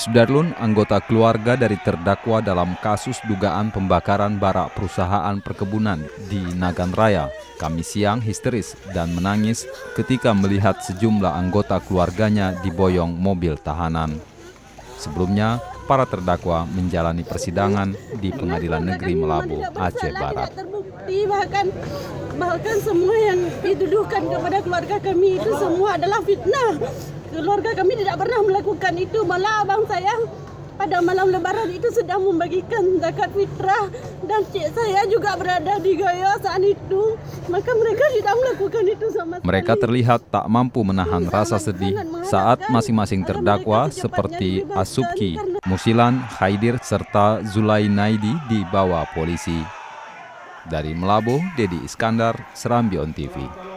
Sudarlun, anggota keluarga dari terdakwa dalam kasus dugaan pembakaran barak perusahaan perkebunan di Nagan Raya, Kamis siang histeris dan menangis ketika melihat sejumlah anggota keluarganya diboyong mobil tahanan. Sebelumnya, para terdakwa menjalani persidangan di Pengadilan Negeri Melabu, Aceh Barat. Terbukti bahkan semua yang dituduhkan kepada keluarga kami itu semua adalah fitnah. Keluarga kami tidak pernah melakukan itu, malah abang saya pada malam lebaran itu sedang membagikan zakat fitrah dan cik saya juga berada di Gayo saat itu, maka mereka tidak melakukan itu sama sekali. Mereka terlihat tak mampu menahan rasa sedih saat masing-masing terdakwa seperti Asubki, Musilan, Khaidir, serta Zulainaidi dibawa polisi. Dari Melabu, Dedi Iskandar, Serambi On TV.